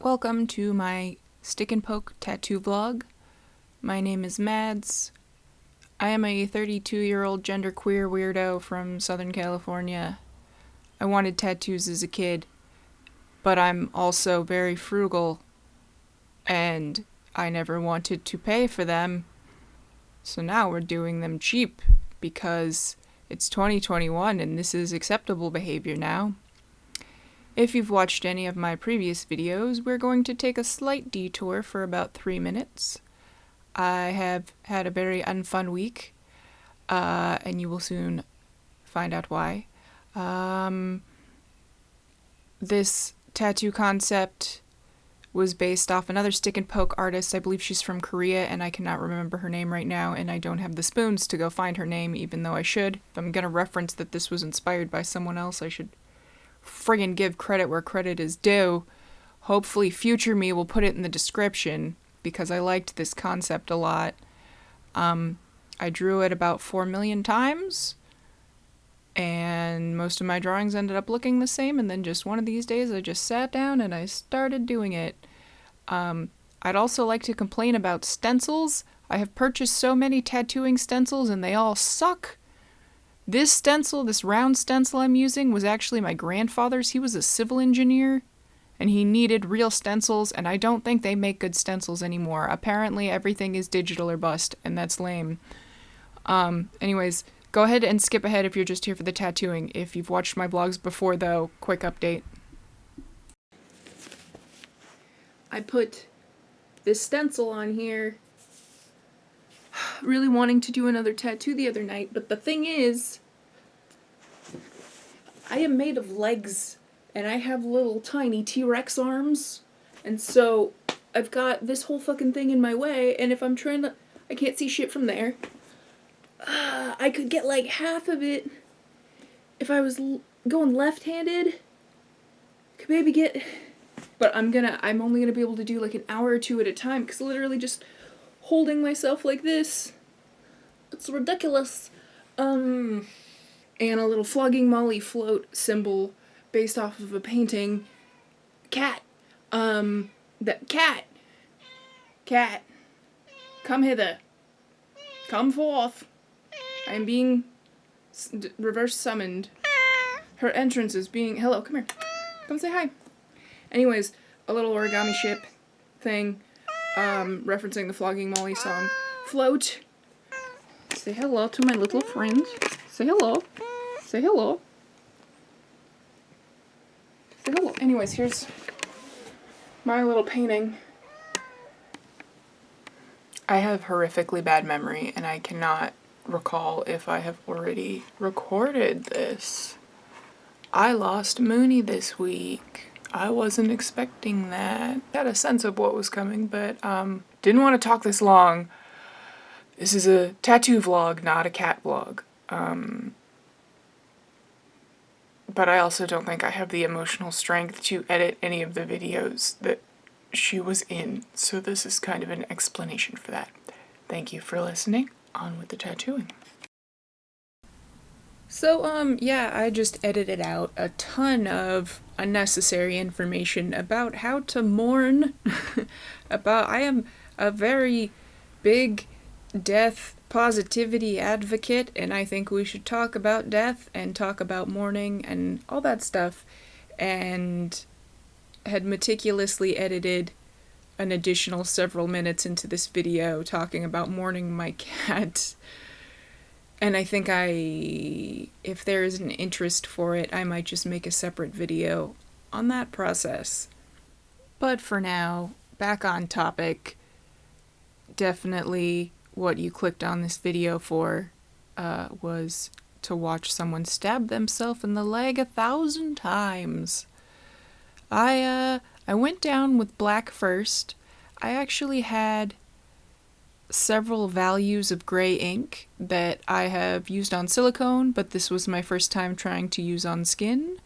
Welcome to my stick and poke tattoo vlog. My name is Mads. I am a 32-year-old genderqueer weirdo from Southern California. I wanted tattoos as a kid, but I'm also very frugal, and I never wanted to pay for them. So now we're doing them cheap because it's 2021 and this is acceptable behavior now. If you've watched any of my previous videos, we're going to take a slight detour for about 3 minutes. I have had a very unfun week, and you will soon find out why. This tattoo concept was based off another stick and poke artist. I believe she's from Korea, and I cannot remember her name right now, and I don't have the spoons to go find her name, even though I should. If I'm gonna reference that this was inspired by someone else, I should friggin' give credit where credit is due. Hopefully future me will put it in the description, because I liked this concept a lot. I drew it about 4 million times, and most of my drawings ended up looking the same, and then just one of these days I just sat down and I started doing it. I'd also like to complain about stencils. I have purchased so many tattooing stencils and they all suck. This stencil, this round stencil I'm using, was actually my grandfather's. He was a civil engineer, and he needed real stencils, and I don't think they make good stencils anymore. Apparently everything is digital or bust, and that's lame. Anyways, go ahead and skip ahead if you're just here for the tattooing. If you've watched my vlogs before, though, quick update. I put this stencil on here, really wanting to do another tattoo the other night, but the thing is, I am made of legs, and I have little tiny T-Rex arms, and so I've got this whole fucking thing in my way, and if I'm trying to, I can't see shit from there. I could get like half of it if I was going left-handed. Could maybe get, but I'm only gonna be able to do like an hour or two at a time, because literally just holding myself like this, it's ridiculous. And a little flogging Molly float symbol based off of a painting. Cat. That cat. Cat. Come hither. Come forth. I am being reverse summoned. Her entrance is being, hello, come here. Come say hi. Anyways, a little origami ship thing. Referencing the Flogging Molly song. Float. Say hello to my little friend. Say hello. Say hello. Say hello. Anyways, here's my little painting. I have horrifically bad memory, and I cannot recall if I have already recorded this. I lost Moonie this week. I wasn't expecting that. I had a sense of what was coming, but didn't want to talk this long. This is a tattoo vlog, not a cat vlog. But I also don't think I have the emotional strength to edit any of the videos that she was in, so this is kind of an explanation for that. Thank you for listening. On with the tattooing. So, yeah, I just edited out a ton of unnecessary information about how to mourn. I am a very big death positivity advocate, and I think we should talk about death and talk about mourning and all that stuff, and had meticulously edited an additional several minutes into this video talking about mourning my cat. And I think if there is an interest for it, I might just make a separate video on that process. But for now, back on topic, definitely what you clicked on this video for was to watch someone stab themselves in the leg 1,000 times. I went down with black first. I actually had several values of gray ink that I have used on silicone, but this was my first time trying to use on skin,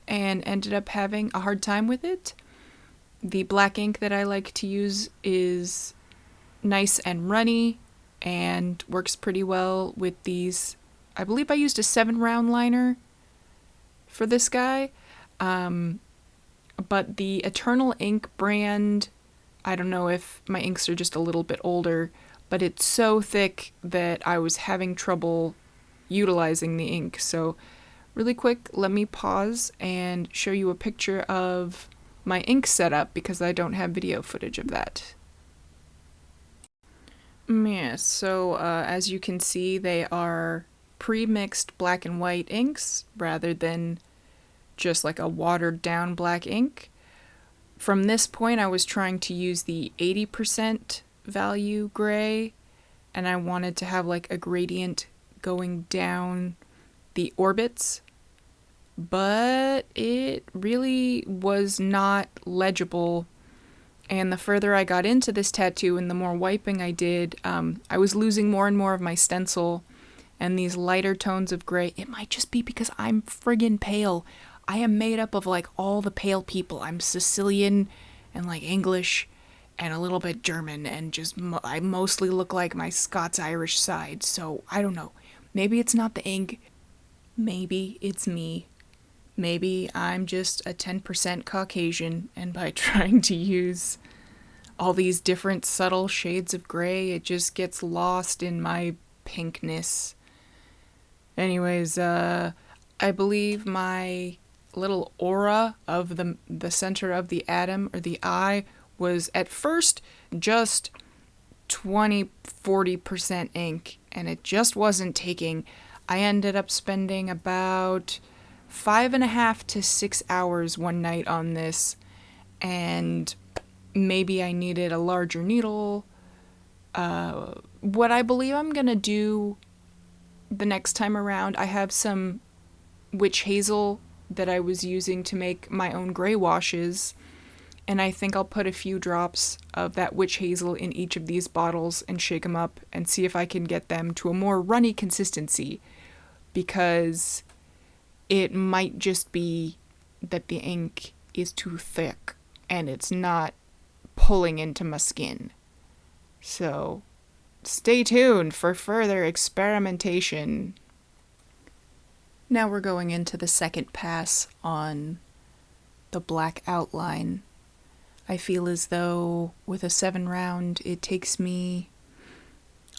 and ended up having a hard time with it. The black ink that I like to use is nice and runny, and works pretty well with these. I believe I used a 7-round liner for this guy. but the Eternal Ink brand, I don't know if my inks are just a little bit older, but it's so thick that I was having trouble utilizing the ink. So really quick, let me pause and show you a picture of my ink setup because I don't have video footage of that. Yeah, so as you can see, they are pre-mixed black and white inks rather than just like a watered down black ink. From this point, I was trying to use the 80% value gray, and I wanted to have like a gradient going down the orbits, but it really was not legible. And the further I got into this tattoo and the more wiping I did, I was losing more and more of my stencil and these lighter tones of gray. It might just be because I'm friggin' pale. I am made up of like all the pale people. I'm Sicilian and like English and a little bit German, and just I mostly look like my Scots-Irish side. So I don't know. Maybe it's not the ink. Maybe it's me. Maybe I'm just a 10% Caucasian, and by trying to use all these different subtle shades of gray, it just gets lost in my pinkness. Anyways, I believe my little aura of the center of the atom or the eye was at first just 20-40% ink, and it just wasn't taking. I ended up spending about 5.5 to 6 hours one night on this, and maybe I needed a larger needle. What I believe I'm gonna do the next time around, I have some witch hazel that I was using to make my own gray washes, and I think I'll put a few drops of that witch hazel in each of these bottles and shake them up and see if I can get them to a more runny consistency, because it might just be that the ink is too thick and it's not pulling into my skin. So stay tuned for further experimentation. Now we're going into the second pass on the black outline. I feel as though with a 7 round, it takes me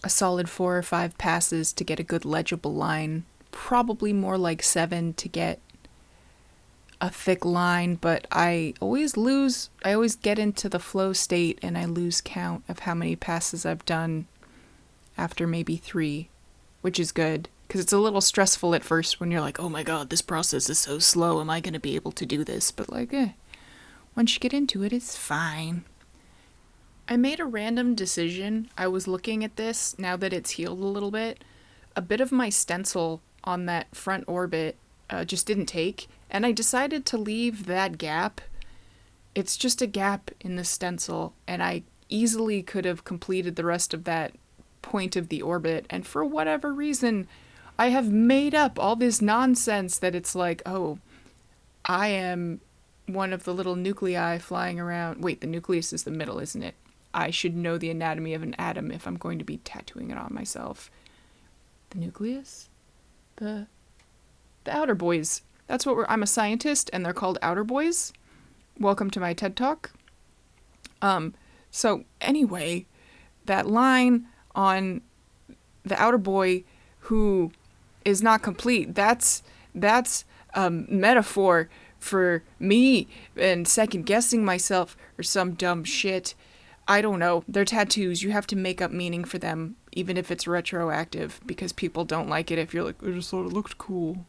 a solid 4 or 5 passes to get a good legible line. Probably more like 7 to get a thick line, but I always get into the flow state and I lose count of how many passes I've done after maybe 3, which is good, because it's a little stressful at first when you're like, oh my god, this process is so slow, am I going to be able to do this? But like, once you get into it, it's fine. I made a random decision. I was looking at this, now that it's healed a little bit. A bit of my stencil on that front orbit just didn't take, and I decided to leave that gap. It's just a gap in the stencil, and I easily could have completed the rest of that point of the orbit, and for whatever reason, I have made up all this nonsense that it's like, oh, I am one of the little nuclei flying around. Wait, the nucleus is the middle, isn't it? I should know the anatomy of an atom if I'm going to be tattooing it on myself. The nucleus? The outer boys. That's what I'm a scientist, and they're called outer boys. Welcome to my TED Talk. So anyway, that line on the outer boy who is not complete, that's metaphor for me and second guessing myself or some dumb shit. I don't know. They're tattoos. You have to make up meaning for them, even if it's retroactive, because people don't like it if you're like, I just thought it looked cool.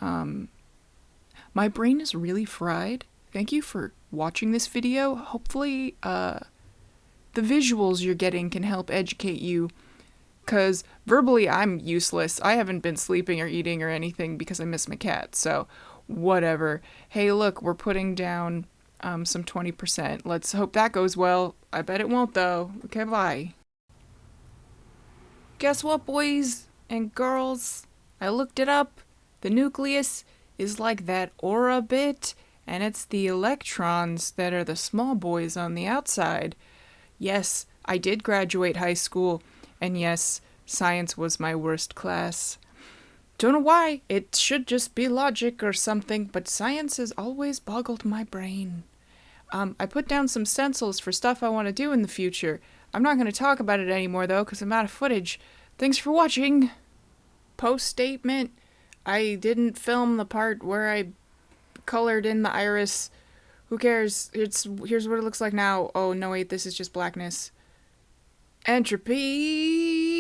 My brain is really fried. Thank you for watching this video. Hopefully, the visuals you're getting can help educate you, because verbally I'm useless. I haven't been sleeping or eating or anything because I miss my cat, so whatever. Hey, look, we're putting down some 20%. Let's hope that goes well. I bet it won't, though. Okay, bye. Guess what, boys and girls? I looked it up. The nucleus is like that aura bit, and it's the electrons that are the small boys on the outside. Yes, I did graduate high school, and yes, science was my worst class. Don't know why. It should just be logic or something, but science has always boggled my brain. I put down some stencils for stuff I want to do in the future. I'm not going to talk about it anymore, though, because I'm out of footage. Thanks for watching. Post statement. I didn't film the part where I colored in the iris. Who cares? Here's what it looks like now. Oh, no, wait, this is just blackness. Entropy!